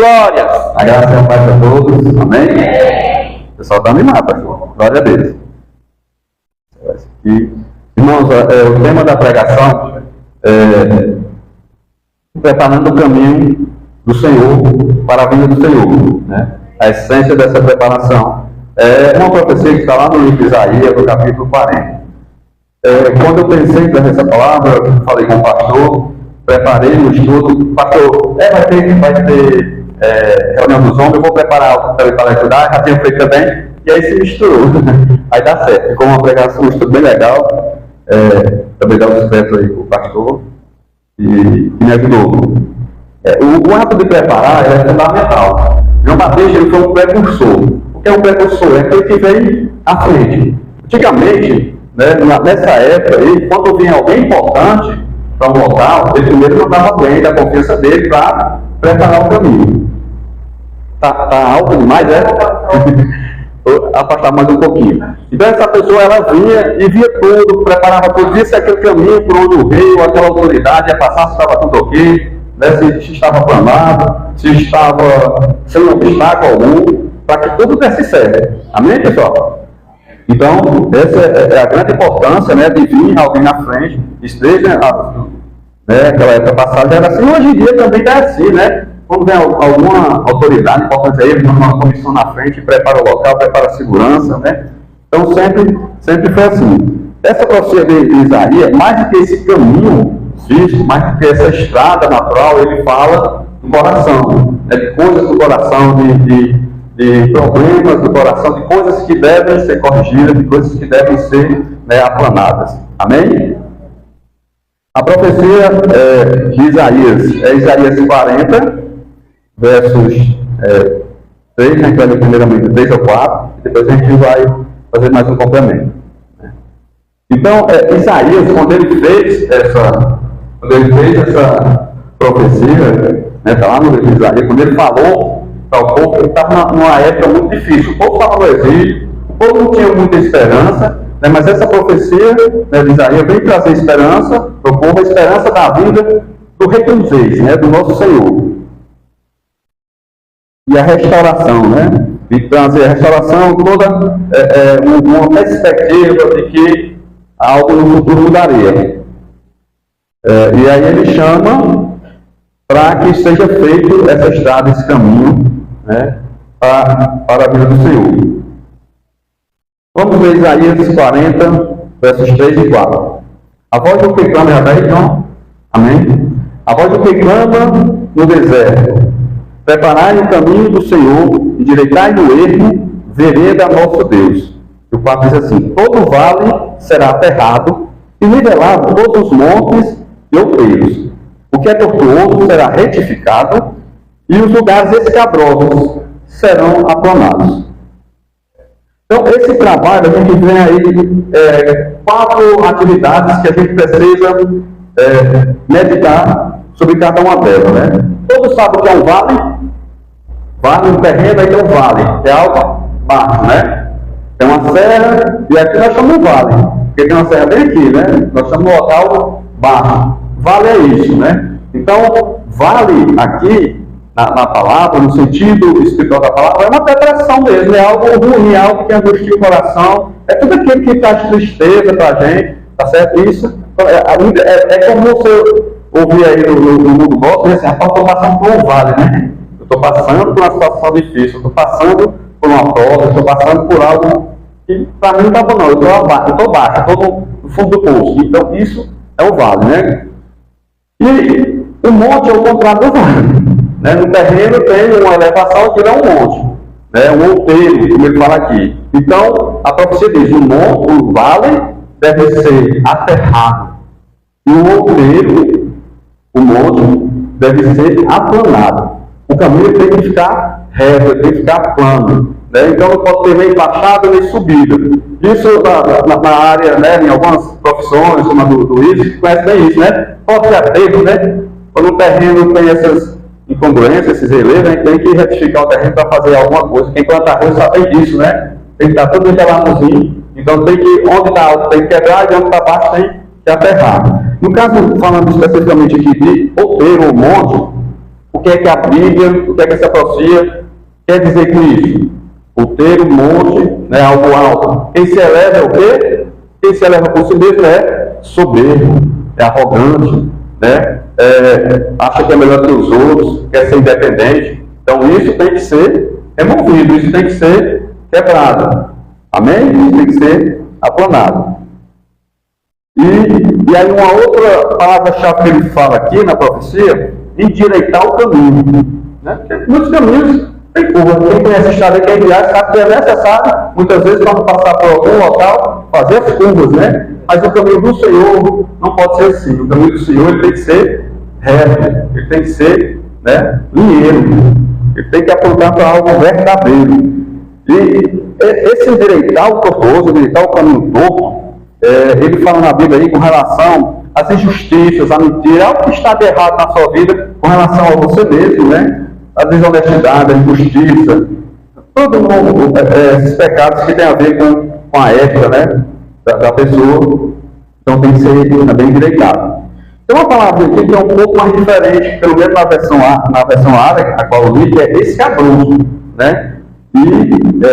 glória! A graça e a paz a todos, amém? O pessoal está animado, pastor. Glória a Deus. E, irmãos, o tema da pregação é preparando o caminho do Senhor para a vinda do Senhor, né? A essência dessa preparação é uma profecia que está lá no livro de Isaías, no capítulo 40. Quando eu pensei em essa palavra, eu falei com o pastor, preparei o estudo. Pastor, vai ter reunião dos homens, eu vou preparar para estudar, já tinha feito também, e aí se misturou. Aí dá certo, ficou uma pregação, um estudo bem legal. Também dá um sucesso aí para o pastor, e me ajudou. O ato de preparar é fundamental. João Batista ele foi um precursor. O que é um precursor? É aquele que vem à frente. Antigamente, né, nessa época, aí, quando vinha alguém importante para um local, ele primeiro não dava bem da confiança dele para preparar o caminho. Tá alto demais, é? Afastar mais um pouquinho. Então essa pessoa ela vinha e via tudo, preparava tudo, via se aquele caminho por onde o rei ou aquela autoridade ia passar, se estava tudo ok, né, se estava planado, se estava sem obstáculo algum, para que tudo desse certo. Amém, pessoal? Então, essa é a grande importância, né, de vir alguém na frente, esteja, né, aquela época passada era assim, hoje em dia também está assim, né? Quando vem alguma autoridade importante aí, uma comissão na frente, prepara o local, prepara a segurança, né? Então sempre foi assim. Essa profecia de Isaías, mais do que esse caminho físico, mais do que essa estrada natural, ele fala do coração, né? De coisas do coração, de problemas do coração, de coisas que devem ser corrigidas, de coisas que devem ser, né, aplanadas. Amém? A profecia de Isaías é Isaías 40, versos 3, né, que vai ler primeiramente 3 ou 4, e depois a gente vai fazer mais um complemento. Então, Isaías, quando ele fez essa profecia, né, tá lá no livro de Isaías, quando ele falou para o povo, ele estava numa época muito difícil, o povo estava no exílio, o povo não tinha muita esperança, né, mas essa profecia, né, de Isaías veio trazer esperança para o povo, a esperança da vida do Rei dos Reis, né, do nosso Senhor. E a restauração, né? E trazer a restauração, toda uma perspectiva de que algo no futuro mudaria. E aí ele chama para que seja feito essa estrada, esse caminho, né, para a vida do Senhor. Vamos ver Isaías 40, versos 3 e 4. A voz do que clama, já está aí, João? Amém? A voz do que clama no deserto. Preparai o caminho do Senhor, endireitai no ermo, vereda nosso Deus. E o 4 diz assim: todo vale será aterrado, e nivelado todos os montes e outeiros. O que é tortuoso será retificado, e os lugares escabrosos serão aplanados. Então, esse trabalho, a gente vê aí 4 atividades que a gente precisa meditar sobre cada uma delas, né? Todos sabem o que é um vale? Vale, um terreno, aí tem um vale, é algo baixo, né? Tem uma serra, e aqui nós chamamos vale, porque tem uma serra bem aqui, né? Nós chamamos um local baixo. Vale é isso, né? Então, vale aqui, na palavra, no sentido espiritual da palavra, é uma depressão mesmo, é algo ruim, é algo que angustia o coração, é tudo aquilo que traz tristeza para a gente, tá certo? Isso é como você ouvir aí no mundo gospel, assim, rapaz, eu estou passando por um vale, né? Eu estou passando por uma situação difícil, eu estou passando por uma prova, eu estou passando por algo que para mim não está bom, não. Eu estou baixo, eu estou no fundo do poço. Então, isso é o vale, né? E o monte é o contrário do vale. Né? No terreno tem uma elevação que é um monte, né? Um outeiro, como ele fala aqui. Então, a profecia diz: o vale deve ser aterrado, e o outeiro, o monte, deve ser aplanado. O caminho tem que ficar reto, tem que ficar plano, né? Então não pode ter nem baixada nem subida. Isso na área, né, em algumas profissões, como a do Luiz, conhece bem isso, né? Pode ser aterro, né? Quando o terreno tem essas incongruências, esses relevos, a gente tem que retificar o terreno para fazer alguma coisa. Quem planta arroz sabe disso, né? Tem que estar tudo niveladinho. Então tem que, onde está alto tem que quebrar, e onde está baixo tem que aterrar. No caso, falando especificamente aqui de outeiro ou monte, O que é que a Bíblia, o que é que essa profecia quer dizer com isso? O ter um monte, né, algo alto. Quem se eleva é o quê? Quem se eleva por si mesmo é soberbo, é arrogante, né? Acha que é melhor que os outros, quer ser independente. Então isso tem que ser removido, isso tem que ser quebrado. Amém? Isso tem que ser aplanado. E aí uma outra palavra-chave que ele fala aqui na profecia, endireitar o caminho. Né? Porque muitos caminhos tem curva. Quem conhece a estrada que é viagem sabe que é necessário, muitas vezes, para passar por algum local, fazer as curvas, né? Mas o caminho do Senhor não pode ser assim. O caminho do Senhor ele tem que ser reto, ele tem que ser, né, linheiro, ele tem que apontar para algo verdadeiro. E esse endireitar o tortuoso, endireitar o caminho torto, ele fala na Bíblia aí com relação às injustiças, à mentira, algo que está de errado na sua vida com relação a você mesmo, né? A desonestidade, a injustiça, todo mundo, esses pecados que tem a ver com a ética, né, da pessoa, então tem que ser bem endireitado. Tem uma palavra aqui que é um pouco mais diferente, pelo menos na versão árabe, a qual eu li, que é escabroso, né? E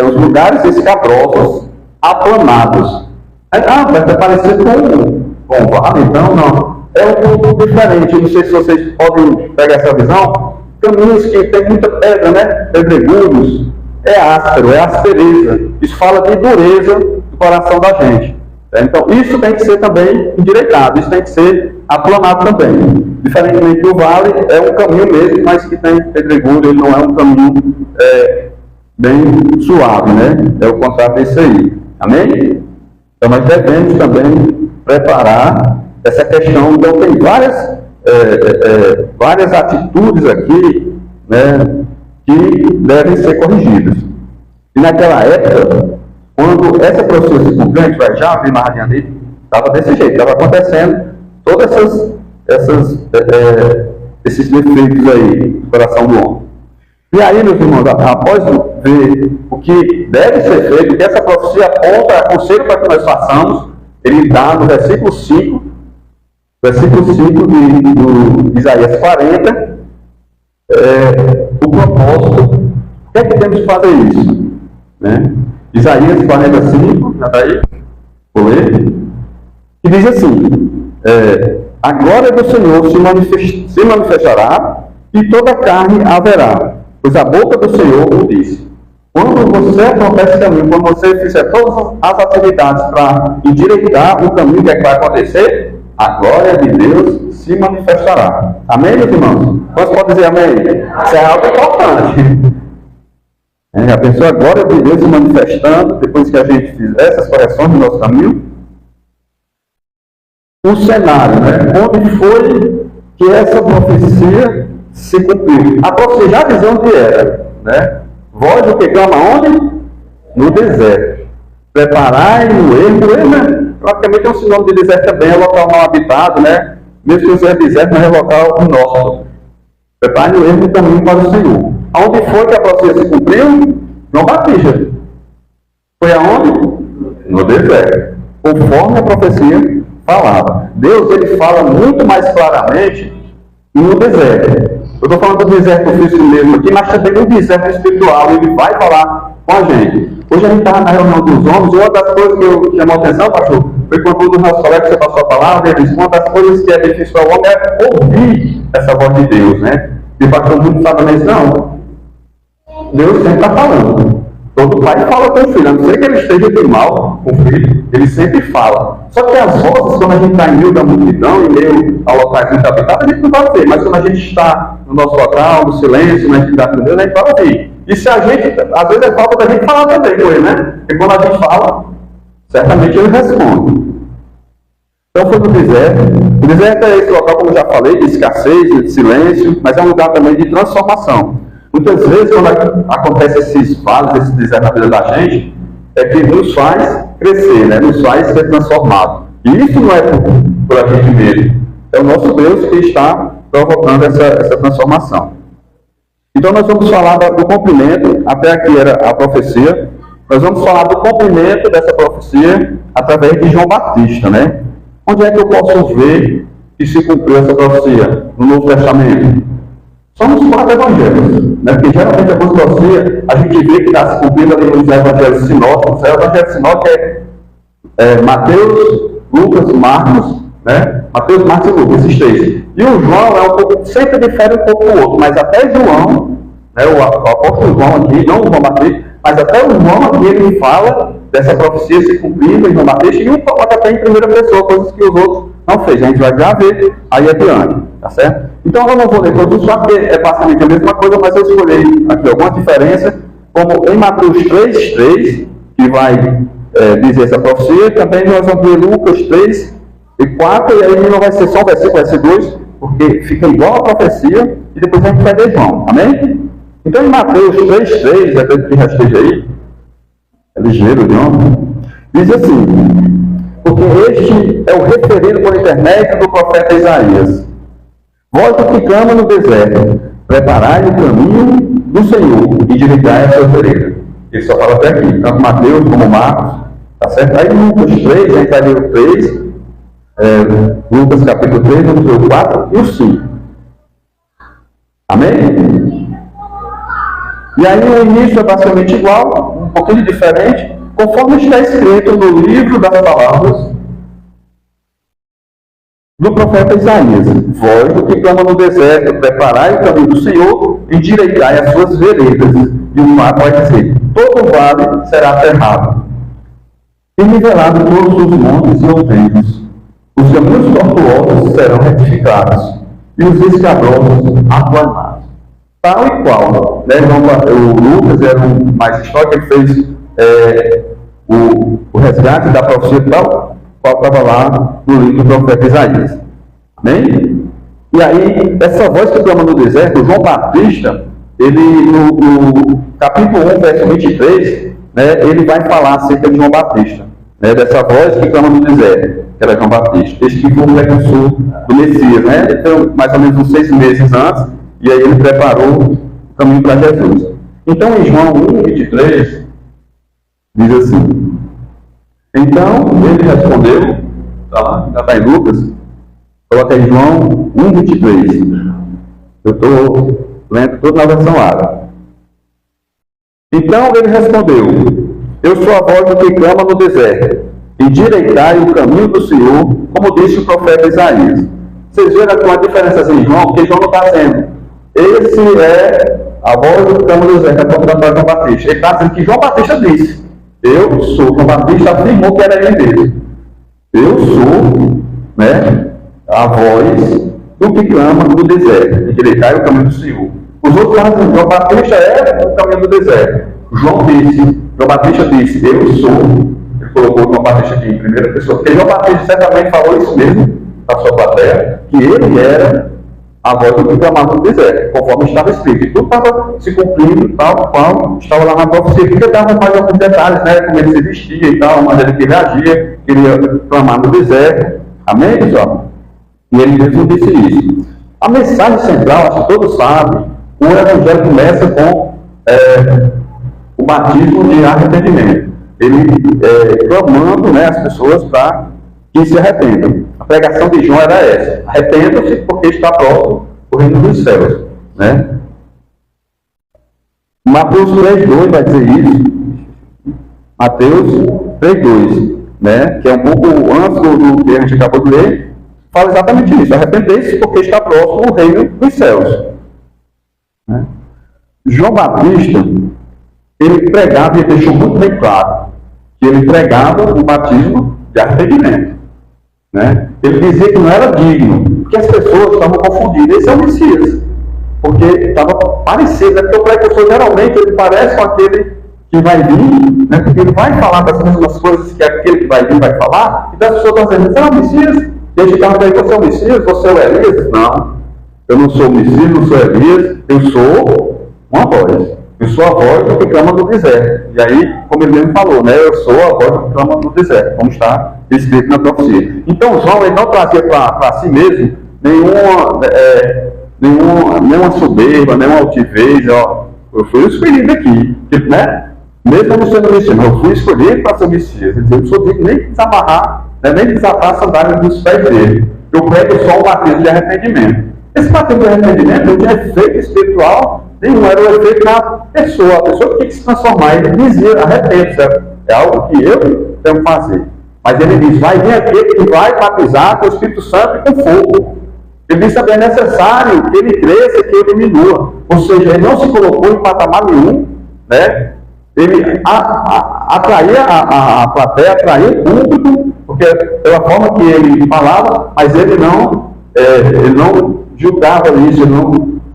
os lugares escabrosos, aplanados. Vai parecer com vale, então não. É um pouco diferente, não sei se vocês podem pegar essa visão. Caminhos que tem muita pedra, né? Pedregulhos, é áspero, é aspereza. Isso fala de dureza do coração da gente. Então, isso tem que ser também endireitado, isso tem que ser aplanado também. Diferentemente do vale, é um caminho mesmo, mas que tem pedregulho, ele não é um caminho bem suave, né? É o contrário desse aí. Amém? Então, nós devemos também preparar essa questão. Então, tem várias atitudes aqui, né, que devem ser corrigidas. E naquela época, quando essa profecia se cumpriu, a gente vai já ver mais adiante, estava desse jeito, estava acontecendo todos esses defeitos aí do coração do homem. E aí, meus irmãos, após ver o que deve ser feito, que essa profecia aponta, aconselho para que nós façamos, ele dá no versículo 5 de Isaías 40, o propósito. Por que é que temos que fazer isso? Né? Isaías 45, já está aí? Vou ler. Que diz assim: a glória do Senhor se manifestará e toda carne haverá, pois a boca do Senhor o disse. Quando você acontece caminho, quando você fizer todas as atividades para endireitar o caminho que vai acontecer, a glória de Deus se manifestará. Amém, meus irmãos? Você pode dizer amém? Isso é algo importante. A pessoa, a glória de Deus se manifestando, depois que a gente fizer essas correções no nosso caminho. O cenário, né? Onde foi que essa profecia se cumpriu? A profecia já dizia onde era, né? Voz do que clama onde? No deserto. Preparai no ermo, né? Praticamente é um sinônimo de deserto também, é local mal habitado, né? Mesmo que não seja deserto, mas é local inóspito. Prepare no ermo o caminho para o Senhor. Aonde foi que a profecia se cumpriu? João Batista. Foi aonde? No deserto. Conforme a profecia falava. Deus, ele fala muito mais claramente no deserto. Eu estou falando do deserto físico mesmo aqui, mas também no deserto espiritual. Ele vai falar com a gente. Hoje a gente estava na reunião dos homens, e uma das coisas que eu chamou a atenção, pastor, foi quando um dos nossos colegas que você passou a palavra, ele disse: uma das coisas que é difícil para o homem é ouvir essa voz de Deus, né? E o pastor muito sabe, mas não, Deus sempre está falando. Todo pai fala com o filho, a não ser que ele esteja de mal com o filho, ele sempre fala. Só que as vozes, quando a gente está em meio da multidão, em meio a locais muito habitados, a gente não vai ver, mas quando a gente está no nosso local, no silêncio, na intimidade com Deus, a gente vai ouvir. E se a gente, às vezes é falta da gente falar também com ele, né? Porque quando a gente fala, certamente ele responde. Então foi no deserto. O deserto é esse local, como eu já falei, de escassez, de silêncio, mas é um lugar também de transformação. Muitas vezes, quando acontece esses vales, esse deserto na vida da gente, é que nos faz crescer, né? Nos faz ser transformado. E isso não é por a gente mesmo. É o nosso Deus que está provocando essa transformação. Então nós vamos falar do cumprimento, até aqui era a profecia, nós vamos falar do cumprimento dessa profecia através de João Batista, né? Onde é que eu posso ver que se cumpriu essa profecia? No Novo Testamento. Somos 4 evangelhos, né? Porque geralmente algumas profecias a gente vê que está se cumprindo ali nos evangelhos sinóticos. O evangelho sinótico é Mateus, Lucas, Marcos, né? Mateus, Marcos e Lucas, esses 3. E o João é um pouco, sempre difere um pouco do outro, mas até João, né, o apóstolo João aqui, não o João Batista, mas até o João aqui ele fala dessa profecia se cumprindo em João Batista, e um coloca até em primeira pessoa, coisas que os outros não fez. A gente vai já ver aí adiante, tá certo? Então eu não vou ler todos, só porque é basicamente a mesma coisa, mas eu escolhi aqui alguma diferença, como em Mateus 3:3, que vai dizer essa profecia, também nós vamos ver Lucas 3:4, e aí não vai ser só um versículo, vai ser 2, porque fica igual a profecia, e depois a gente vai ver João, amém? Então em Mateus 3:3, acredito que já esteja aí, é ligeiro, João, diz assim: porque este é o referido por intermédio do profeta Isaías. Vós que clama no deserto, preparai o caminho do Senhor e direitai a sua veredas. Ele só fala até aqui, tanto Mateus como Marcos, tá certo? Aí Lucas 3, a gente vai ler o 3, Lucas capítulo 3, vamos ver o 4 e o 5. Amém? E aí o início é basicamente igual, um pouquinho diferente, conforme está escrito no livro das palavras do profeta Isaías: vós do que clama no deserto, preparai o caminho do Senhor, endireitai as suas veredas. E o 4 vai dizer: todo vale será aterrado, e nivelado todos os montes e outeiros. Os caminhos tortuosos serão retificados, e os escabrosos aplanados. Tal e qual, né? O Lucas era um mais histórico, ele fez o resgate da profecia tal qual estava lá no livro do profeta Isaías. Amém? E aí, essa voz que clama no deserto, João Batista, ele no capítulo 1, verso 23, né, ele vai falar acerca de João Batista, né, dessa voz que clama no deserto, que era João Batista. Este que foi o precursor do Messias, né? Então, mais ou menos uns 6 meses antes, e aí ele preparou o caminho para Jesus. Então, em João 1, 23, diz assim: então ele respondeu, já está em Lucas, coloca em João 1, 23. Eu estou lendo tudo na versão árabe. Então ele respondeu: eu sou a voz do que clama no deserto, endireitai o caminho do Senhor, como disse o profeta Isaías. Vocês viram com a diferença em João, porque João não está dizendo: esse é a voz do que clama no deserto, que é a João Batista. Ele está dizendo que João Batista disse: eu sou. João Batista afirmou que era ele mesmo. Eu sou, né, a voz do que clama no deserto, endireitai o caminho do Senhor. Os outros falam assim: João Batista é o caminho do deserto. João Batista disse: eu sou. Ele colocou João Batista aqui em primeira pessoa, porque João Batista certamente falou isso mesmo para a sua plateia, que ele era a voz do que clamava no deserto, conforme estava escrito. E tudo estava se cumprindo tal qual estava lá na profecia, porque dava mais alguns detalhes, né? Como ele se vestia e tal, a maneira que ele agia, queria clamar no deserto. Amém, pessoal? E ele mesmo disse isso. A mensagem central, acho que todos sabem, o evangelho começa com o batismo de arrependimento. Ele clamando, né, as pessoas para que se arrependam. A pregação de João era essa: arrependam-se porque está próximo o reino dos céus, né? Mateus 3:2 vai dizer isso. Mateus 3:2, né? Que é um pouco antes do que a gente acabou de ler, fala exatamente isso: arrependei-se porque está próximo o reino dos céus, né? João Batista, ele pregava e deixou muito bem claro que ele pregava o batismo de arrependimento, né? Ele dizia que não era digno, porque as pessoas estavam confundindo. Esse é o Messias, porque estava parecido, né? Porque o precursor geralmente ele parece com aquele que vai vir, né? Porque ele vai falar das mesmas coisas que aquele que vai vir vai falar, e as pessoas estão dizendo: você é o Messias? E a gente está dizendo: você é o Messias? Você é o Elias? Não, eu não sou o Messias, não sou o Elias, eu sou uma voz. Eu sou a voz do que clama no deserto. E aí, como ele mesmo falou, né? Eu sou a voz do que clama no deserto, como está escrito na profecia. Então, João, ele não trazia para si mesmo nenhuma soberba, nenhuma altivez. Ó, eu fui escolhido aqui, né? Mesmo não sendo Messias, eu fui escolhido para ser Messias. Ele dizia: eu não sou digno nem de desamarrar, né, nem de desatar a sandália dos pés dele. Eu prego só o batismo de arrependimento. Esse batismo de arrependimento não tinha efeito espiritual nenhum, era o efeito na pessoa. A pessoa tinha que se transformar. Ele dizia, arrepende-se, é algo que eu tenho que fazer. Mas ele diz, vai vir aquele que vai batizar com o Espírito Santo e com fogo. Ele diz também, é necessário que ele cresça e que ele diminua. Ou seja, ele não se colocou em patamar nenhum, né? Ele atraía a plateia, atraía o público, porque pela forma que ele falava, mas ele não julgava isso,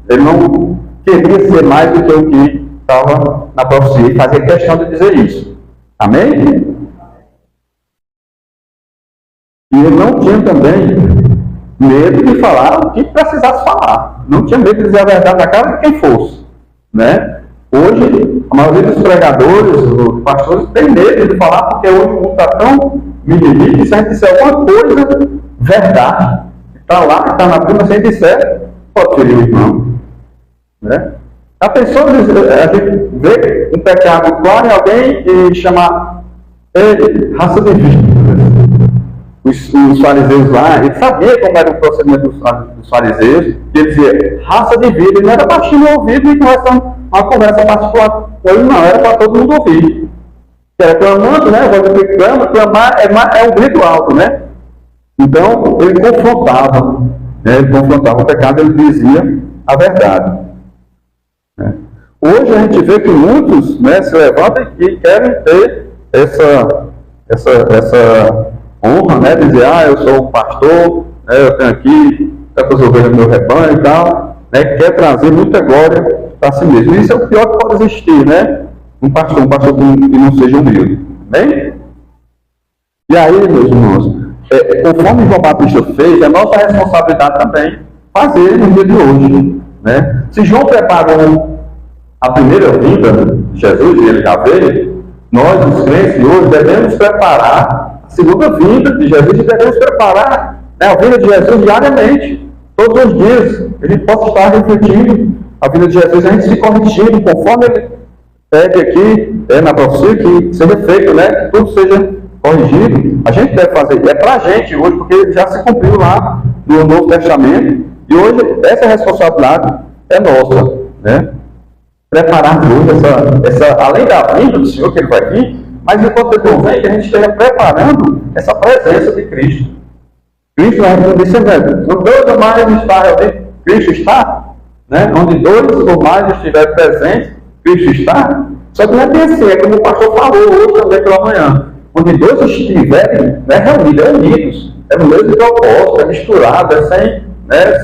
ele não queria ser mais do que o que estava na profecia, e fazia questão de dizer isso. Amém? E ele não tinha também medo de falar o que precisasse falar. Não tinha medo de dizer a verdade na cara de quem fosse, né? Hoje, a maioria dos pregadores, dos pastores, tem medo de falar, porque hoje o mundo está tão mimimi que se a gente disser alguma coisa, verdade, está lá, está na Bíblia, se a gente disser, pode ferir o irmão. Né? A pessoa, a gente vê um pecado claro em alguém e chamar ele raça de vítima. Os fariseus lá, ele sabia como era o procedimento dos fariseus, e ele dizia, raça de vida, ele não era baixinho no ouvido e conversando uma conversa particular com ele, não, era para todo mundo ouvir. Era clamando, né? Clamar é um grito alto, né? Então, ele confrontava, né? Ele confrontava o pecado, ele dizia a verdade. Né? Hoje a gente vê que muitos, né, se levantam e querem ter essa honra, né? Dizer, eu sou um pastor, né, eu tenho aqui, as ovelhas do meu rebanho e tal, né? Quer trazer muita glória para si mesmo. Isso é o pior que pode existir, né? Um pastor que não seja humilde. Bem? E aí, meus irmãos, conforme João Batista fez, é nossa responsabilidade também fazer no dia de hoje. Né? Se João preparou a primeira vinda de Jesus, e ele já veio, nós, os crentes de hoje, devemos preparar a segunda vinda de Jesus e devemos preparar, né, a vinda de Jesus diariamente, todos os dias. A gente possa estar refletindo a vida de Jesus, a gente se corrigindo, conforme ele pede aqui, na profecia, que seja feito, né, que tudo seja corrigido. A gente deve fazer, é para a gente hoje, porque já se cumpriu lá no Novo Testamento, e hoje essa responsabilidade é nossa, né? Preparar hoje além da vinda do Senhor, que ele vai vir, mas enquanto ele não vem, que a gente esteja preparando essa presença de Cristo. Cristo, a gente disse, onde dois ou mais está reunido, Cristo está, né? Onde dois ou mais estiverem presentes, Cristo está. Só que não é bem assim, é como o pastor falou hoje também pela manhã. Onde dois estiverem, né, reunidos, unidos, é no mesmo propósito, é misturado,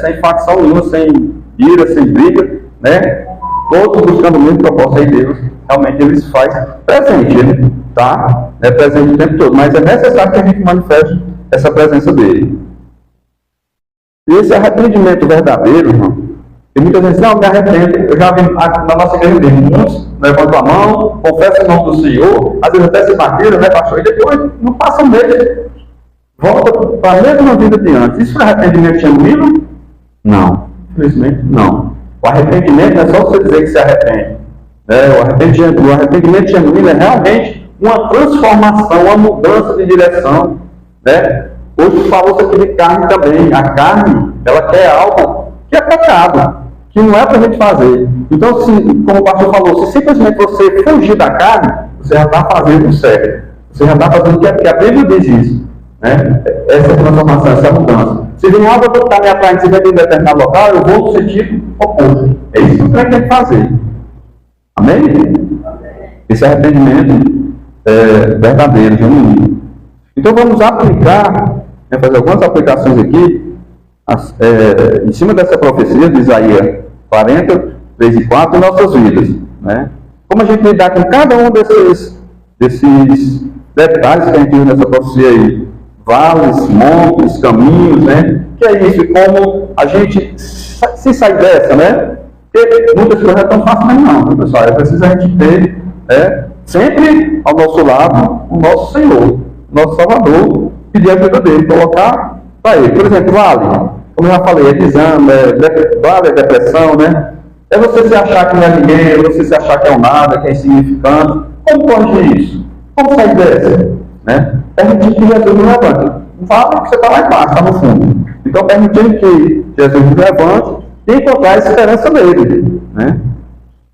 sem facção nenhuma, sem ira, sem briga, né? Todos buscando o mesmo propósito, aí Deus realmente ele se faz presente, ele está, né, presente o tempo todo, mas é necessário que a gente manifeste essa presença dele. E esse arrependimento verdadeiro, irmão, e muitas vezes, não, me arrependo. Eu já vi na nossa igreja, muitos levantam a mão, confessam o nome do Senhor, às vezes até se bateram, né, pastor? E depois, não passa um mês, volta para a mesma vida de antes. Isso é arrependimento genuíno? Não, infelizmente não. O arrependimento não é só você dizer que se arrepende. O arrependimento genuíno é realmente uma transformação, uma mudança de direção. Né? Hoje falou-se aqui de carne também. A carne, ela quer algo que é pecado, que não é para a gente fazer. Então, como o pastor falou, se simplesmente você fugir da carne, você já está fazendo o certo. Você já está fazendo o que a Bíblia diz isso. Né? Essa transformação, essa mudança. Se vem algo que está me atraindo, se vem de um determinado local, eu vou no sentido oposto. É isso que você tem que fazer. Amém? Esse arrependimento verdadeiro, genuíno. Então vamos aplicar, fazer algumas aplicações aqui, em cima dessa profecia de Isaías 40, 3 e 4, em nossas vidas. Né? Como a gente lidar com cada um desses detalhes que a gente viu nessa profecia aí. Vales, montes, caminhos, né? Que é isso, e como a gente se sai dessa, né? Porque muitas coisas não é tão fácil, mas não, pessoal. É preciso a gente ter, sempre ao nosso lado, o nosso Senhor, o nosso Salvador, pedir a ajuda dele, colocar para ele. Por exemplo, vale, como eu já falei, é desânimo, vale é depressão, né? É você se achar que não é ninguém, é você se achar que é um nada, que é insignificante. Como corrigir isso? Como sair dessa? Né? A gente diz que Jesus não levanta. Não fala que você está lá embaixo, está no fundo. Então, permitindo que Jesus nos levante e encontrar a esperança nele, né?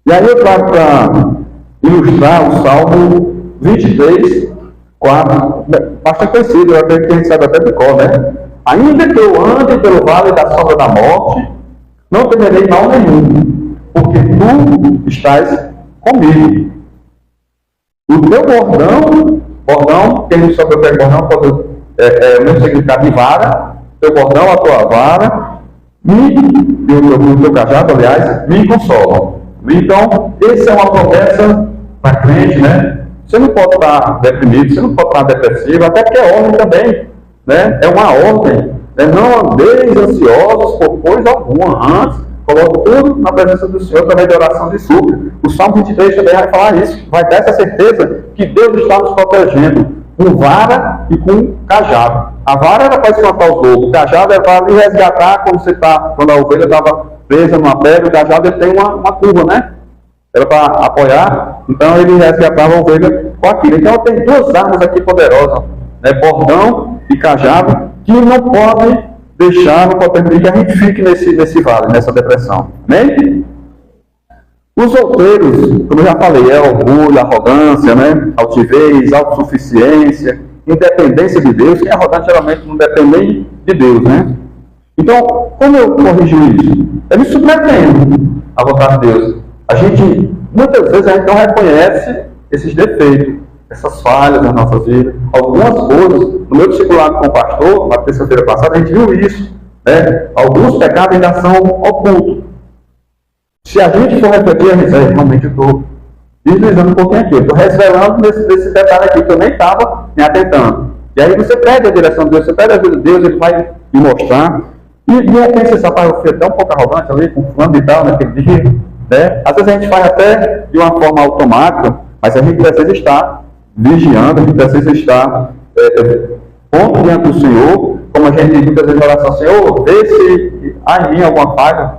E aí eu trago para ilustrar o Salmo 23, 4, bastante conhecido, eu acredito que a gente sabe até de cor, né? Ainda que eu ande pelo vale da sombra da morte, não temerei mal nenhum, porque tu estás comigo. O teu bordão, quem não sabe o que é bordão, é o meu significado de vara, teu bordão, a tua vara, o teu cajado, aliás, me consolam. Então, essa é uma promessa para crente, né? Você não pode estar deprimido, você não pode estar depressivo, até porque é ordem também, né? É uma ordem, né? Não andeis ansiosos por coisa alguma, antes coloque tudo na presença do Senhor através de oração de súplica. O Salmo 23 também vai falar isso, vai dar essa certeza que Deus está nos protegendo com vara e com cajado. A vara era para espantar os lobos, o cajado era para lhe resgatar quando a ovelha estava presa numa pedra. O cajado ele tem uma curva, né? Era para apoiar, então ele resgatava a ovelha com aquilo. Então tem duas armas aqui poderosas, né? Bordão e cajado, que não podem deixar, não pode permitir que a gente fique nesse vale, nessa depressão. Amém? Os outeiros, como eu já falei, é orgulho, arrogância, né? Altivez, autossuficiência, independência de Deus. Quem é arrogante geralmente não depende nem de Deus, né? Então, como eu corrijo isso? Eu me submetendo à vontade de Deus. A gente, muitas vezes, a gente não reconhece esses defeitos, essas falhas nas nossas vidas. Algumas coisas, no meu discipulado com o pastor, na terça-feira passada, a gente viu isso, né? Alguns pecados ainda são ocultos. Se a gente for refletir, a gente diz, realmente eu estou deslizando um pouquinho aqui, eu estou revelando nesse detalhe aqui que eu nem estava me atentando. E aí você pede a direção de Deus, você pede a ajuda de Deus, ele vai me mostrar. E de repente você sabe, eu fui até um pouco arrogante ali, com fulano e tal, naquele dia, né? Às vezes a gente faz até de uma forma automática, mas a gente precisa estar vigiando, a gente precisa estar ponto diante do Senhor, como a gente muitas vezes na oração, Senhor, vê se há em mim alguma falha,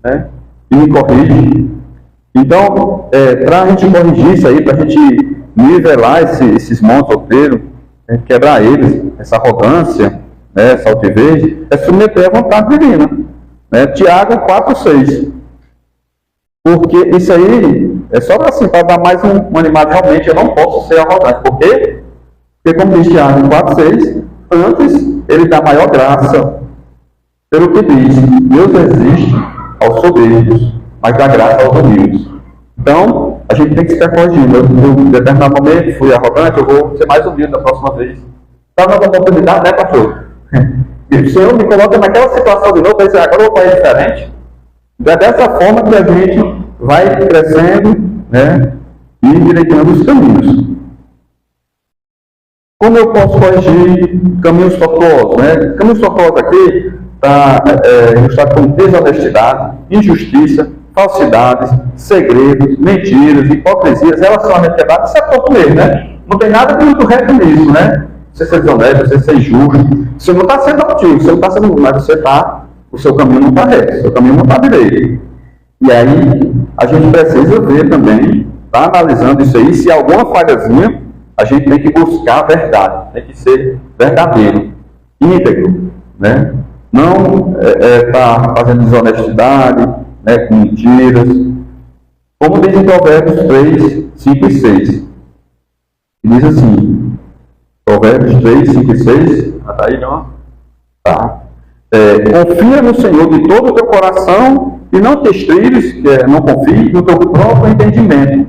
né? E me corrige. Então, para a gente corrigir isso aí, para a gente nivelar esses montes outeiros, quebrar eles, essa arrogância, né, essa altivez, é submeter à vontade divina. Né? Tiago 4,6. Porque isso aí é só assim, para dar mais um animado, realmente eu não posso ser arrogante. Por quê? Porque, como diz Tiago 4,6, antes ele dá maior graça, pelo que diz, Deus resiste aos soberbos, mas dá graça aos humildes. Então, a gente tem que ficar corrigindo. Eu, em determinado momento, fui arrogante, eu vou ser mais humilde da próxima vez. Está dando oportunidade, né, pastor? E o Senhor me coloca naquela situação de novo, eu dizer, agora eu vou fazer diferente. Então, é dessa forma que a gente vai crescendo, né, e endireitando os caminhos. Como eu posso corrigir caminhos tortuosos? Né? Caminhos tortuosos aqui está ilustrado como desonestidade, injustiça, falsidades, segredos, mentiras, hipocrisias, relacionamento quebrado. Isso é torto mesmo, né? Não tem nada de muito reto nisso, né? Você ser desonesto, você ser injusto. Você não está sendo altivo, você não está sendo, mas você está, o seu caminho não está reto, o seu caminho não está direito. E aí, a gente precisa ver também, tá analisando isso aí, se há alguma falhazinha, a gente tem que buscar a verdade, tem que ser verdadeiro, íntegro, né? Não tá fazendo desonestidade, né, com mentiras. Como diz em Provérbios 3, 5 e 6. Diz assim, Provérbios 3, 5 e 6, tá aí, não? Tá. Confia no Senhor de todo o teu coração e não te estrives, não confie no teu próprio entendimento.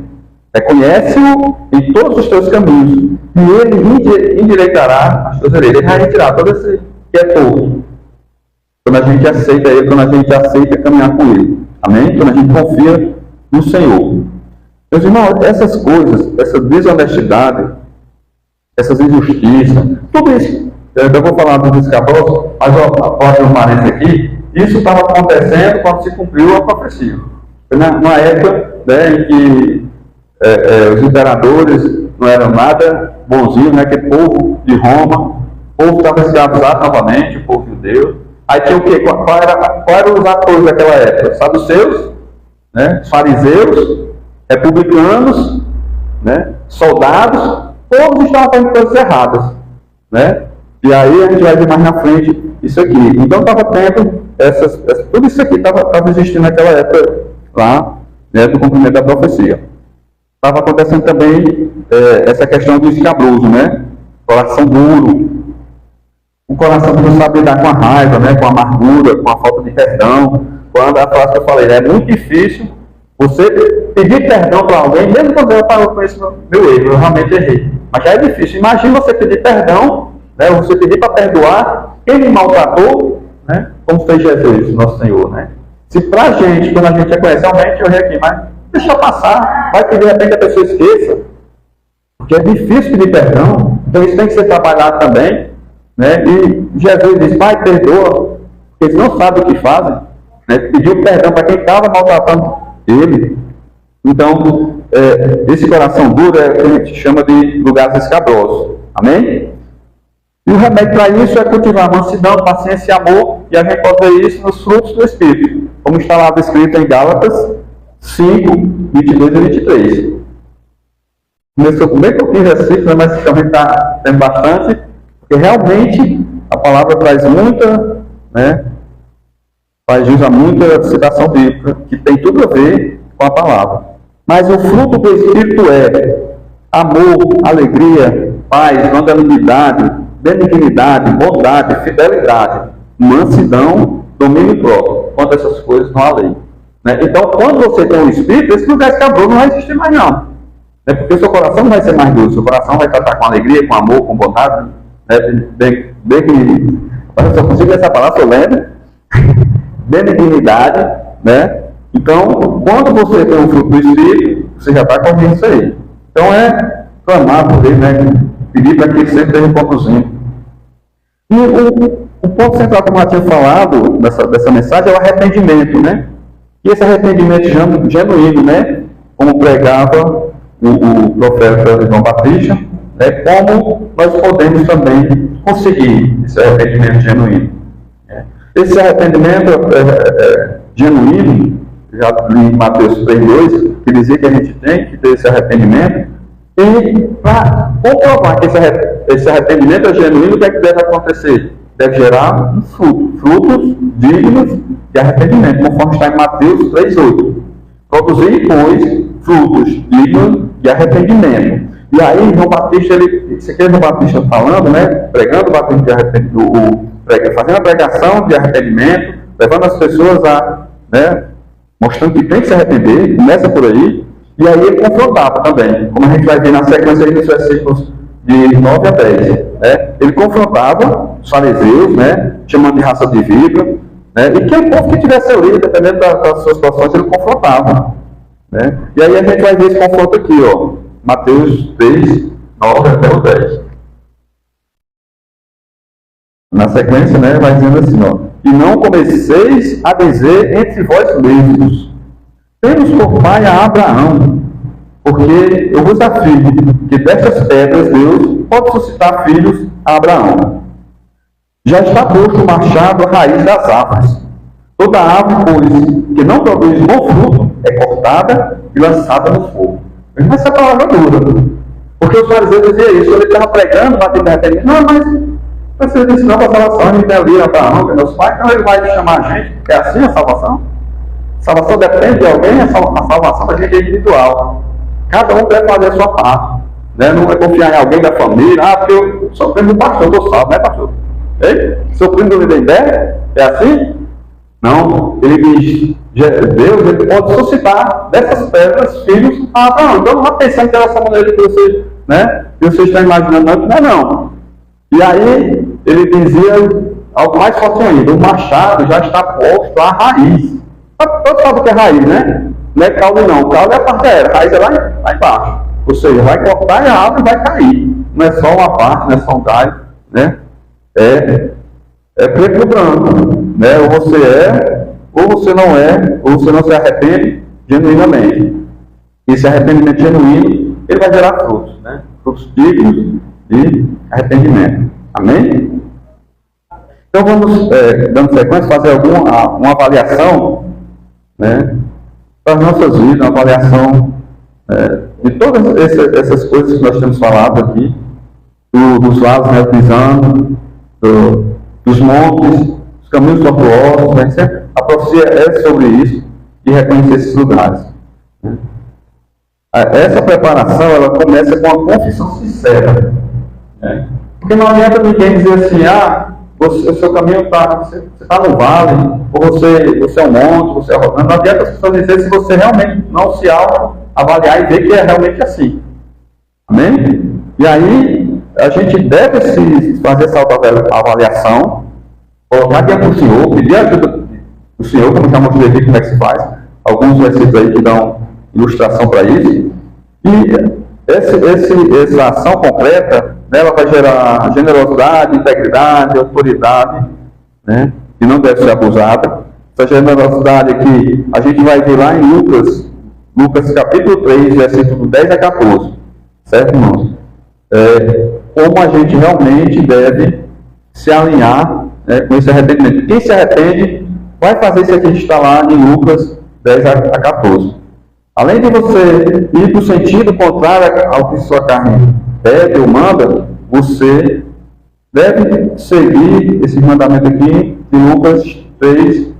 Reconhece-o em todos os teus caminhos e ele endireitará as tuas veredas. Ele vai retirar todo esse que é todo. Quando a gente aceita ele, quando a gente aceita caminhar com ele. Amém? Quando a gente confia no Senhor. Meus irmãos, essas coisas, essa desonestidade, essas injustiças, tudo isso, eu vou falar dos escabrosos, mas após um parênteses aqui, isso estava acontecendo quando se cumpriu a profecia. Foi na época, né, em que os imperadores não eram nada bonzinhos, né, aquele povo de Roma, o povo estava escravizado novamente, o povo judeu. Aí tinha o quê? Qual eram os atores daquela época? Saduceus, né? Fariseus, republicanos, né? Soldados, todos estavam fazendo coisas erradas, né? E aí a gente vai ver mais na frente isso aqui. Então estava tendo tudo isso aqui estava existindo naquela época lá, né, do cumprimento da profecia. Estava acontecendo também essa questão do escabroso, né? Coração duro. Um coração que não sabe lidar com a raiva, né? Com a amargura, com a falta de perdão. Quando a frase que eu falei, é muito difícil você pedir perdão para alguém, mesmo quando eu falo com esse meu erro, eu realmente errei. Mas já é difícil. Imagina você pedir perdão, né? Você pedir para perdoar quem me maltratou, né? Como fez Jesus, nosso Senhor, né? Se para a gente, quando a gente reconhece, realmente eu errei aqui, mas deixa passar, vai que de repente a pessoa esqueça. Porque é difícil pedir perdão, então isso tem que ser trabalhado também, né? E Jesus diz, Pai, perdoa, porque eles não sabem o que fazem, né? Pediu perdão para quem estava maltratando ele. Então, esse coração duro é o que a gente chama de lugares escabrosos. Amém? E o remédio para isso é cultivar mansidão, paciência e amor, e a gente pode ver isso nos frutos do Espírito, como está lá descrito em Gálatas 5, 22 e 23. Começou com bem pouquinho versículos, mas a gente está tendo bastante, porque realmente a palavra traz muita, né, usa muita citação bíblica, que tem tudo a ver com a palavra. Mas o fruto do Espírito é amor, alegria, paz, longanimidade, benignidade, bondade, fidelidade, mansidão, domínio próprio. Quanto essas coisas não há lei. Né? Então, quando você tem o Espírito, esse lugar escabroso não vai existir mais não. Né? Porque o seu coração não vai ser mais duro, seu coração vai tratar com alegria, com amor, com bondade. Né? Bem que eu só consigo essa palavra, eu lembro. Benignidade, né? Então, quando você tem o fruto do Espírito, você já está correndo isso aí. Então, clamar por ele, né? Pedir para que ele sempre esteja conduzindo. E o ponto central, como eu tinha falado dessa mensagem, é o arrependimento, né? E esse arrependimento genuíno, né? Como pregava o profeta João Batista, né? Como nós podemos também conseguir esse arrependimento genuíno. Esse arrependimento genuíno, já li em Mateus 3,2, que dizia que a gente tem que ter esse arrependimento, e para comprovar que esse arrependimento é genuíno, o que é que deve acontecer? Deve gerar um frutos dignos de arrependimento, conforme está em Mateus 3,8. Produzir, pois, frutos dignos de arrependimento. E aí, João Batista, isso aqui é João Batista falando, né? Pregando o batismo de arrependimento, fazendo a pregação de arrependimento, levando as pessoas né, mostrando que tem que se arrepender, começa por aí, e aí ele confrontava também, como a gente vai ver na sequência aí nos versículos de 9 a 10. Né? Ele confrontava os fariseus, né, chamando de raça de víbora, né, e que o povo que tivesse origem, dependendo das suas situações, ele confrontava. Né? E aí a gente vai ver esse confronto aqui, ó, Mateus 3, 9 até o 10. Na sequência, né, vai dizendo assim, ó, e não comeceis a dizer entre vós mesmos, temos por pai a Abraão, porque eu vos afirmo que destas pedras Deus pode suscitar filhos a Abraão. Já está posto o machado à raiz das árvores. Toda árvore, pois, que não produz bom fruto, é cortada e lançada no fogo. Mas essa palavra dura, porque os fariseus diziam isso, ele estava pregando, batendo arrependimento, não, mas você disse não para a salvação, a gente é ali, Abraão, que é nosso pai, então ele vai chamar a gente, é assim a salvação? A salvação depende de alguém, a salvação da gente é individual. Cada um deve fazer a sua parte. Né? Não é confiar em alguém da família, porque eu sou primo do pastor, estou salvo, né, pastor? Ei? Sou primo do Lidember? É assim? Não, ele diz, Deus ele pode suscitar dessas pedras filhos a Abraão. Então não vai pensando que é essa maneira que você, né, que você está imaginando, não é não. E aí ele dizia algo mais forte ainda, o machado já está posto à raiz. Todos sabem o que é raiz, né? Não é caule não, caule é a parte aérea, a raiz é lá embaixo. Ou seja, vai cortar e a árvore vai cair. Não é só uma parte, não é só um galho, né? É preto no branco, né? Ou você ou você não é, ou você não se arrepende genuinamente. Esse arrependimento genuíno, ele vai gerar frutos, né? Frutos dignos de arrependimento. Amém? Então vamos, dando sequência, fazer uma avaliação, né, para as nossas vidas, uma avaliação de todas essas coisas que nós temos falado aqui, dos vasos, né, pisando, dos montes, os caminhos tortuosos, né? Sempre a profecia é sobre isso, e reconhecer esses lugares. Né? Essa preparação, ela começa com uma confissão sincera. Né? Porque não adianta ninguém dizer assim, o seu caminho você está no vale, ou você é um monte, você é rodando. Não adianta as pessoas dizer se você realmente não se avaliar e ver que é realmente assim. Amém? E aí, a gente deve se fazer essa autoavaliação, colocar diante do Senhor, pedir a ajuda do Senhor, como já mostrei aqui como é que se faz. Alguns versículos aí que dão ilustração para isso. E essa ação concreta, né, ela vai gerar generosidade, integridade, autoridade, né, que não deve ser abusada. Essa generosidade aqui, a gente vai ver lá em Lucas capítulo 3, versículo 10 a 14. Certo, irmãos? Como a gente realmente deve se alinhar, né, com esse arrependimento. Quem se arrepende vai fazer isso aqui que a gente está lá em Lucas 10 a 14. Além de você ir para o sentido contrário ao que sua carne pede ou manda, você deve seguir esse mandamento aqui de Lucas 3,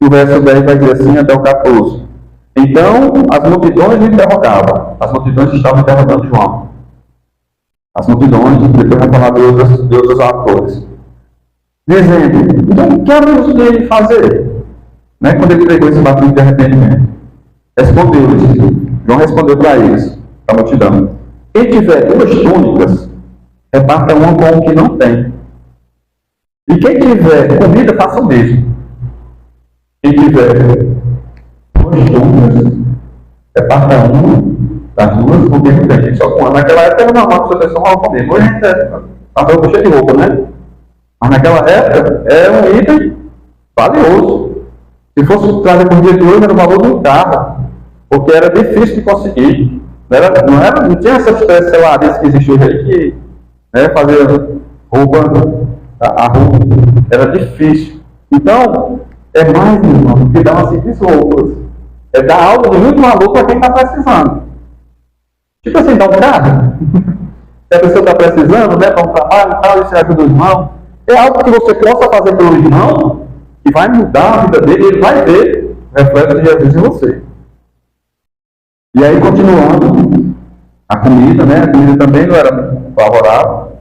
o verso 10 vai dizer assim até o 14. Então, as multidões me interrogavam. As multidões estavam interrogando João. As multidões, depois vai falar de outros autores. Dizendo, então, o que havemos de fazer? Né? Quando ele pregou esse batismo de arrependimento. João respondeu para eles, para a multidão. Quem tiver 2 túnicas, reparta uma com o que não tem. E quem tiver comida, faça o mesmo. Quem tiver 2 túnicas, reparta uma das 2 com o que não tem. Gente, só com uma. Naquela época era normal que você pessoa mal comer. Hoje a gente está cheio de roupa, né? Mas naquela época era um item valioso. Se fosse trazer por dia de hoje, era o valor de um carro, porque era difícil de conseguir. Não tinha essas telarias que existiam hoje aí que, né, fazer roupa, a roupa era difícil. Então, é mais, irmão, do que dar umas simples roupas. É dar algo de muito valor para quem está precisando. Tipo assim, dá um carro. Se a pessoa está precisando, né, para um trabalho e tal, e você ajuda o irmão. É algo que você possa fazer pelo irmão, que vai mudar a vida dele, ele vai ver o reflexo de Jesus em você. E aí, continuando, a comida, né? A comida também não era favorável.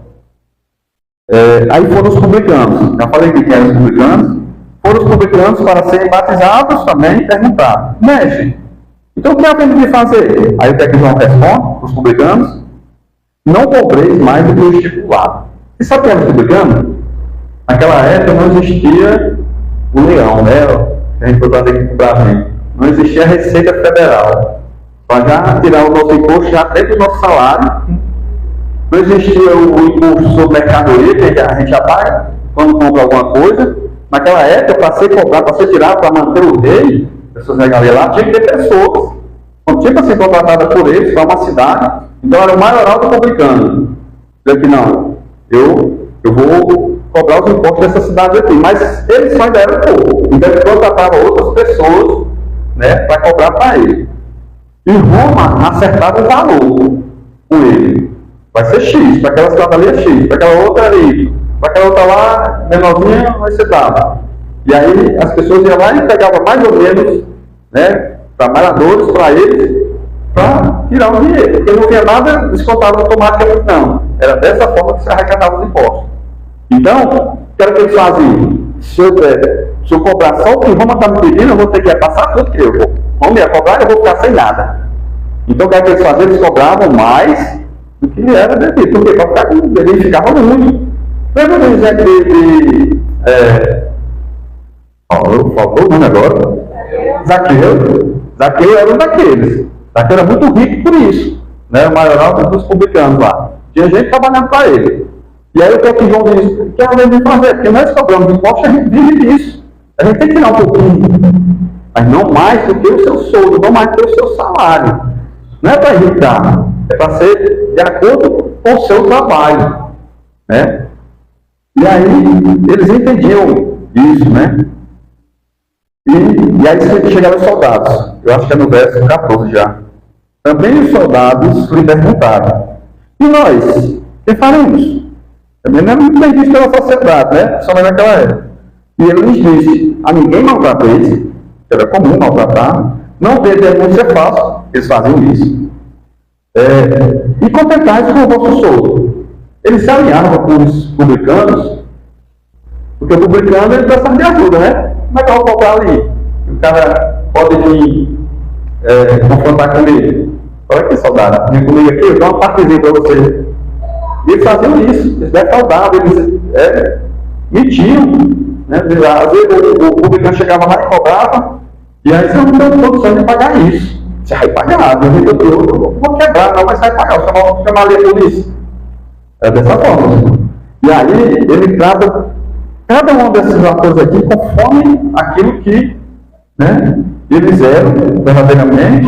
Aí foram os publicanos. Já falei que eram os publicanos. Foram os publicanos para serem batizados também e perguntaram: mestre, então o que havemos de fazer? Aí o que é que João responde? Os publicanos: não cobreis mais do que o estipulado. E sabe o que era publicano? Naquela época não existia o leão, né? Que a gente foi trazer aqui para a gente. Não existia a Receita Federal. Para já tirar o nosso imposto já dentro do nosso salário. Não existia o imposto sobre mercadoria, que a gente já paga quando compra alguma coisa. Naquela época, para ser cobrado, para ser tirado, para manter o rei, essas regalias lá, tinha que ter pessoas. Não tinha para ser contratada por eles, para uma cidade. Então era o maioral do publicano. Dizer que não, eu vou cobrar os impostos dessa cidade aqui. Mas eles só ainda eram pouco. Então ele contratava outras pessoas, né, para cobrar para ele. E Roma acertava o valor com ele. Vai ser X, para aquela cidade ali é X, para aquela outra é Y, para aquela outra lá, menorzinha, vai ser W. E aí as pessoas iam lá e pegavam mais ou menos, né, trabalhadores para eles, para tirar o dinheiro. Porque não tinha nada descontado automaticamente, não. Era dessa forma que se arrecadava os impostos. Então, o que era que eles faziam? Se eu cobrar só o que Roma está me pedindo, eu vou ter que repassar tudo que eu vou. Vamos me cobrar, eu vou ficar sem nada. Então, o que é que eles faziam? Eles cobravam mais do que era devido. Porque para ficar com ele ficava muito. Lembra do exemplo faltou o nome agora? Zaqueu. Zaqueu era um daqueles. Zaqueu era muito rico por isso. Né? O maioral dos publicanos lá. Tinha gente trabalhando para ele. E aí o que é que João diz? O que a gente tem que fazer? Porque nós cobramos impostos, a gente vive disso. A gente tem que tirar um pouquinho. Mas não mais do que o seu soldo, não mais do que o seu salário. Não é para irritar, é para ser de acordo com o seu trabalho. Né? E aí eles entendiam isso, né? E aí chegaram os soldados. Eu acho que é no verso 14 já. Também os soldados lhe perguntaram: e nós? O que faremos? Também não é muito bem visto pela sociedade, né? Só naquela época. E ele lhes disse: a ninguém maltrateis, era comum maltratar, não dê denúncia falsa, eles faziam isso, e contentais com o vosso soldo. Eles se alinhavam com os publicanos, porque o publicano ele precisava de ajuda, né? Como é que eu vou cobrar ali? O cara pode vir confrontar com ele. Olha que soldado, vem comigo aqui, eu dou uma partezinha para você. E eles faziam isso, eles defraudavam, eles mentiam, né? Às vezes o publicano chegava lá e cobrava, e aí você não tem condição de pagar isso. Você vai pagar, eu vou quebrar, não, mas você vai pagar, você vai chamar ali a polícia. É dessa forma. E aí ele trata cada um desses atores aqui conforme aquilo que, né, eles eram verdadeiramente,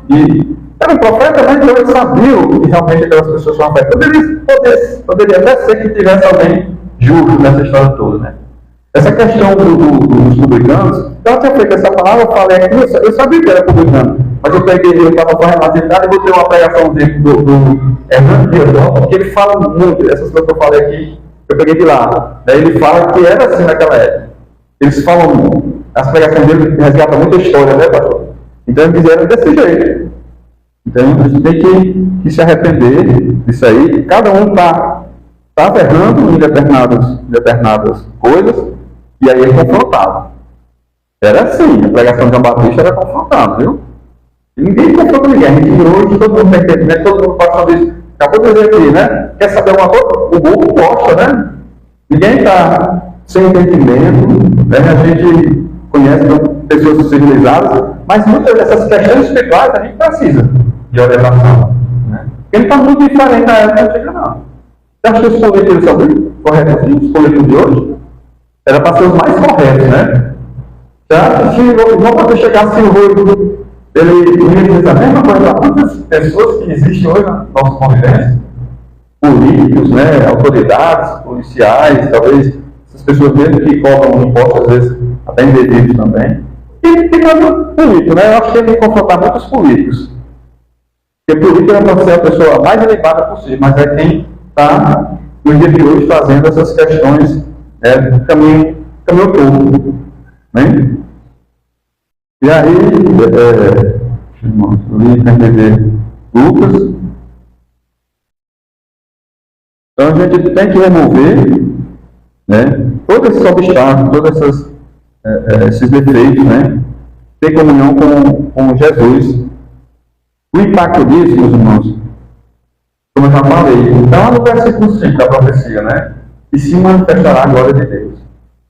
e era um profeta, né? Então eles sabiam que realmente aquelas pessoas são afetadas. Poderia até ser que tivesse alguém justo nessa história toda, né? Essa questão dos publicanos, eu tinha feito essa palavra, eu falei aqui, eu sabia que era publicano, mas eu peguei, eu estava com a relatividade e botei uma pregação do Hernando Dias, porque ele fala muito, essas coisas que eu falei aqui, eu peguei de lá. Daí ele fala que era assim naquela época. Eles falam, as pregações dele resgatam muita história, né, pastor? Então eles dizeram desse jeito. Então a gente tem que se arrepender disso aí. Cada um está errando em determinadas coisas, e aí é confrontado. Era assim, a pregação de João Batista era confrontada, viu? E ninguém confronta ninguém. A gente hoje, todo mundo tem entendimento, todo mundo passa disso. Acabou de dizer aqui, né? Quer saber alguma coisa? O povo gosta, né? Ninguém está sem entendimento, né? A gente conhece pessoas civilizadas, mas muitas dessas questões espirituais a gente precisa de orientação, né? Porque ele está muito diferente da época antiga, não. Você acha que os políticos são corretos assim? Os políticos de hoje? Era para ser os mais corretos, né? Já se não poder chegar assim, ele diz a mesma coisa para muitas pessoas que existem hoje na nossa convivência, políticos, né, autoridades, policiais, talvez essas pessoas mesmo que cobram impostos, às vezes até indevidos também. E tem mais político, né? Eu acho que tem que confrontar muitos políticos. Porque político é para ser a pessoa mais elevada possível, mas é quem está, no dia de hoje, fazendo essas questões do caminho todo. Né? E aí, deixa eu entender Lucas. Então a gente tem que remover, né, todos esses obstáculos, todos esses defeitos, né? Ter comunhão com Jesus. O impacto disso, meus irmãos, como eu já falei, está no versículo 5 da profecia, né? E se manifestará a glória de Deus.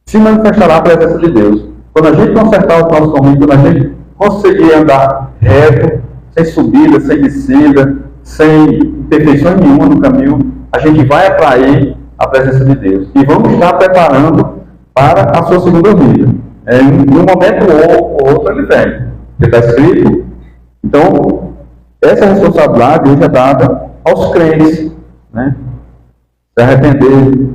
Se manifestará a presença de Deus. Quando a gente consertar o nosso caminho, quando a gente conseguir andar reto, sem subida, sem descida, sem imperfeição nenhuma no caminho, a gente vai atrair a presença de Deus. E vamos estar preparando para a sua segunda vida. Num momento ou outro ele vem. Porque está escrito. Então, essa responsabilidade hoje é dada aos crentes, né? Se arrepender,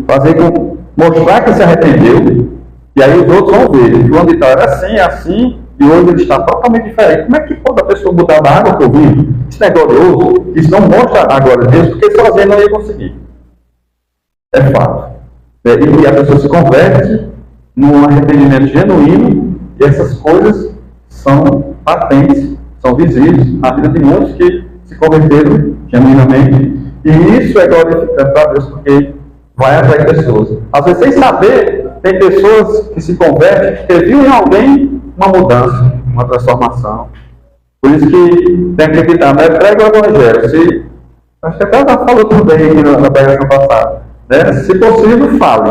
mostrar que se arrependeu, e aí os outros vão ver. O ano de tal era assim, e hoje ele está totalmente diferente. Como é que pode a pessoa mudar da água para o vinho? Isso não é glorioso? Isso não mostra a glória de Deus, porque sozinho não ia conseguir. É fato. E a pessoa se converte num arrependimento genuíno, e essas coisas são patentes, são visíveis na vida de muitos que se converteram genuinamente. E isso é glorificante para Deus, porque vai atrair pessoas. Às vezes, sem saber, tem pessoas que se convertem, que viram em alguém uma mudança, uma transformação. Por isso que tem que acreditar, mas prega o Evangelho. Acho que até já falou tudo aí aqui na pregação passada. Né? Se possível, fale.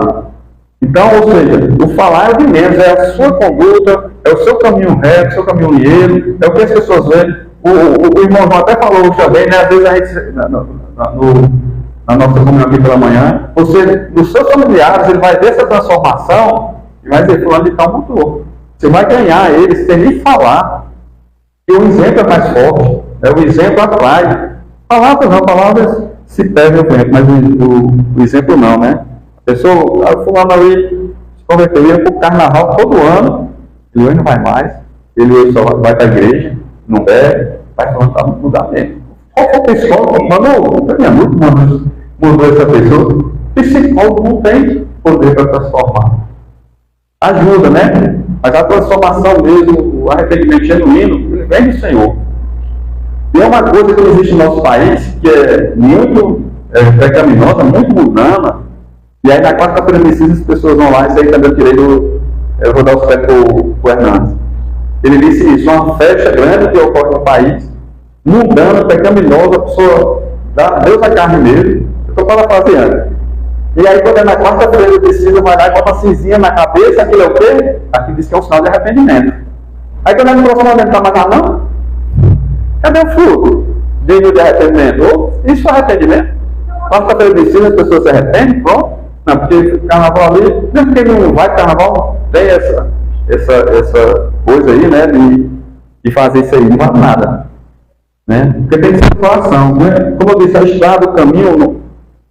Então, ou seja, o falar é de menos, é a sua conduta, é o seu caminho reto, o seu caminho ligeiro, é o que as pessoas veem. O irmão João até falou também, né? Às vezes a gente, na nossa comunhão aqui pela manhã, nos seus familiares, ele vai ver essa transformação e vai dizer, fulano de tal mudou. Você vai ganhar eles sem nem falar. E o exemplo é mais forte, né? O exemplo atrai. Palavras se perdem o tempo, mas o exemplo não, né? A pessoa, fulano ali se converteu, ia para o carnaval todo ano, ele hoje não vai mais, ele hoje só vai para a igreja, não bebe, vai falando para mudar mesmo. Qual foi a pessoa? Mudou essa pessoa? Psicólogo não tem poder para transformar. Ajuda, né? Mas a transformação mesmo, o arrependimento genuíno, ele vem do Senhor. E é uma coisa que existe no nosso país, que é muito pecaminosa, muito mundana. E aí na quarta-feira precisa as pessoas vão lá, isso aí também eu tirei eu vou dar o pé para o Hernandes. Ele disse isso, uma festa grande que ocorre no país, mundana, pecaminosa, a pessoa Deus a carne mesmo. Eu estou parafraseando. E aí quando é na quarta-feira ele precisa, vai lá e bota uma cinzinha na cabeça, aquilo é o quê? Aqui diz que é um sinal de arrependimento. Aí quando é no próximo momento está mais lá, não? Cadê o fruto digno de arrependimento? Isso é arrependimento? Quarta-feira precisa, as pessoas se arrependem, pronto. Não, porque carnaval ali, mesmo que não vai carnaval, tem essa coisa aí, né, de fazer isso aí, não vale nada. Né? Porque tem situação, né? Como eu disse, a estrada, o caminho,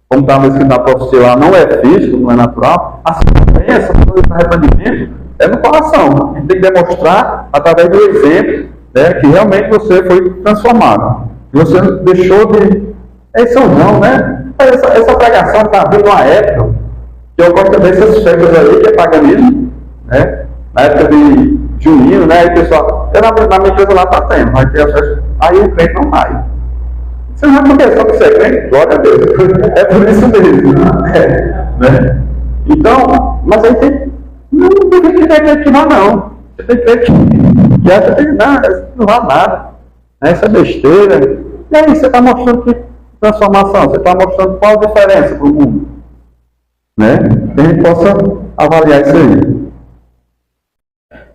como estava escrito na profecia lá, não é físico, não é natural. Assim também, essa coisa do arrependimento é no coração. A gente tem que demonstrar, através do exemplo, né, que realmente você foi transformado. Você deixou de... É São João, né? Essa pregação está vindo numa época que eu gosto dessas festas aí, que é paganismo, né? Na época de junino, né? Aí o pessoal, na minha empresa lá está tendo, vai ter a festa, aí o crente não vai. Você não vai porque só que você é crente? Glória a Deus. É por isso mesmo. Né? Então, mas aí tem. Não tem que crer que não. Você tem que crer que essa tem nada, não vai nada. Essa é besteira. E aí você está mostrando que transformação, você está mostrando qual a diferença para o mundo. Né? Que a gente possa avaliar isso aí.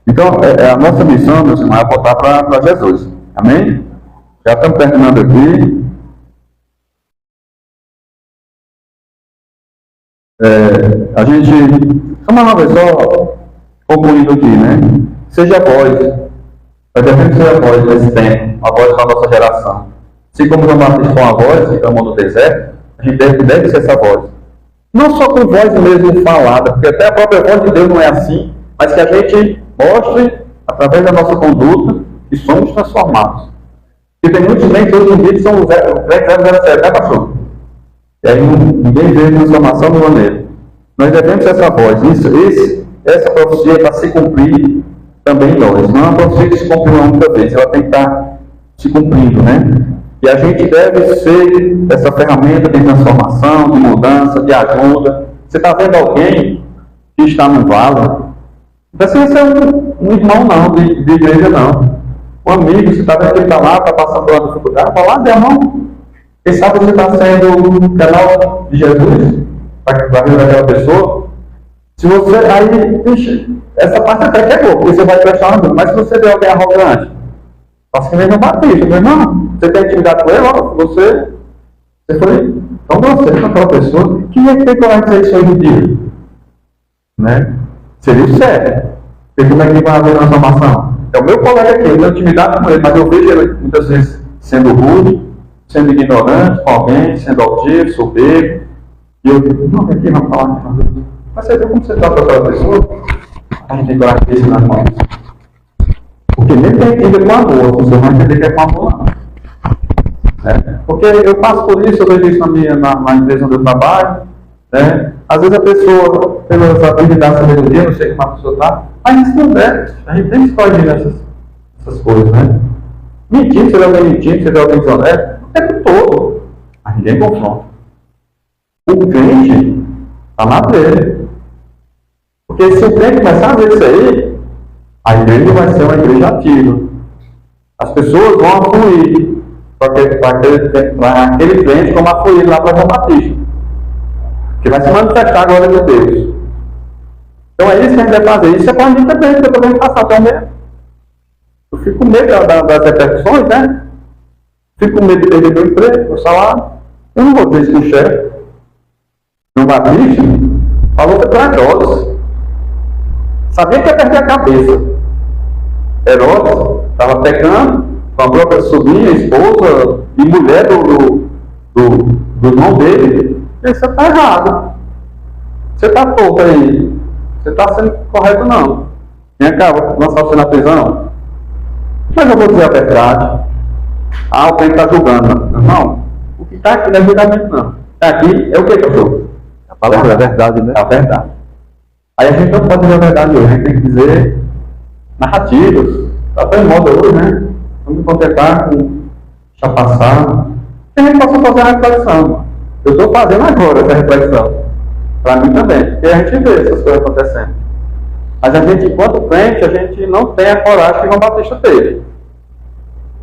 Então, a nossa missão, meus irmãos, é voltar para Jesus. Amém? Já estamos terminando aqui. A gente, uma vez só, concluindo aqui, né? Seja a voz, nós devemos ser a voz desse tempo, a voz da nossa geração. Assim como João Batista foi uma voz que clamou no deserto, a gente deve ser essa voz. Não só com voz mesmo falada, porque até a própria voz de Deus não é assim, mas que a gente mostre, através da nossa conduta, que somos transformados. E tem muitos crentes hoje em dia que são os crentes 007, né, pastor? E aí ninguém vê transformação de maneira. Nós devemos ser essa voz. Essa profecia para se cumprir também em nós. Não é uma profecia que se cumpre uma única vez, ela tem que estar se cumprindo, né? E a gente deve ser essa ferramenta de transformação, de mudança, de ajuda. Você está vendo alguém que está no vale? Não precisa ser um irmão não, de igreja não. Um amigo, você está vendo que ele está lá, está passando por uma dificuldade, fala lá, meu irmão. Quem sabe você está sendo o canal de Jesus para ajudar aquela pessoa. Se você, aí, essa parte até que é boa, porque você vai prestar uma dúvida. Mas se você vê alguém arrogante, faça que nem João Batista, meu irmão, você tem intimidade com ele, ó, você foi tão grosseiro com aquela pessoa, quem é que tem coragem de dizer isso hoje em dia? Né? Seria o certo. Porque como é que vai haver transformação? É o meu colega aqui, eu tenho intimidade com ele, mas eu vejo ele muitas vezes sendo rude, sendo ignorante com alguém, sendo altivo, soberbo. E eu digo, não, vem aqui, vamos falar com Deus. Mas você viu como você trata aquela pessoa? A gente tem coragem de dizer nas mãos. Porque nem tem que entender com amor, você vai entender que é com amor, não. Porque eu passo por isso, eu vejo isso na empresa onde eu trabalho. Né? Às vezes a pessoa, pelas habilidades da sabedoria, não sei como a pessoa está, mas isso não deve. A gente tem que escolher essas coisas, né? Mentindo, se alguém mentindo, se alguém desonesto, o tempo todo. Mas ninguém confronta. O crente está na dele. Porque se o crente começar a ver isso aí, a igreja vai ser uma igreja ativa. As pessoas vão afluir para aquele crente como afluir lá para João Batista. Que vai se manifestar a glória de Deus. Então é isso que a gente vai fazer. Isso é para a gente também, que eu também faço também. Eu fico com medo das repercussões, né? Fico com medo de perder meu emprego, meu salário. Eu não vou dizer isso com o chefe. João Batista falou que para Herodes. Sabia que ia perder a cabeça. Herodes estava pecando com a própria sobrinha, esposa e mulher do irmão dele. E você está errado. Você está torto aí. Você está sendo correto não. Vem cá, vou lançar você na prisão. Mas eu vou dizer a verdade. Ah, o crente está julgando. Não, o que está aqui não é julgamento não. Está aqui é o que, pastor? É a Falando a verdade, né? A verdade. Aí a gente não pode dizer a verdade hoje, a gente tem que dizer narrativas. Até em moda hoje, né? Vamos me contentar com chapaçar. Que a gente possa fazer a reflexão. Eu estou fazendo agora essa reflexão. Para mim também, porque a gente vê essas coisas acontecendo. Mas a gente, enquanto crente, a gente não tem a coragem que João Batista teve.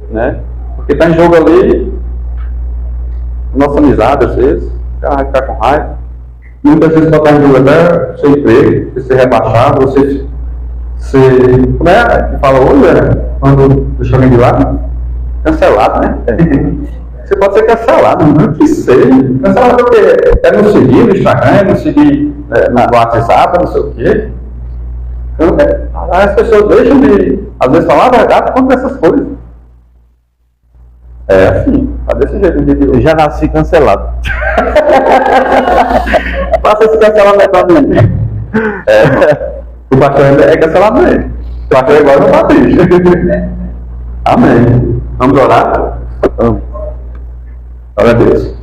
Né? Porque está em jogo ali nossa amizade, às vezes. O cara vai ficar com raiva. Muitas vezes pode estar em jogo até seu emprego, você ser rebaixado, você ser. Como é que fala hoje, né? Quando deixa alguém de lado? Cancelado, né? Você pode ser cancelado, não que seja. Cancelado porque é não seguir no Instagram, é não seguir no WhatsApp, não sei o quê. Então, as pessoas deixam de, às vezes, falar a verdade contra essas coisas. É assim, tá desse jeito. Eu já nasci cancelado. Faça esse cancelamento pra mim. O pastor é cancelado mesmo. O pastor é igual no Batista. Amém. Vamos orar? Vamos. Glória a Deus.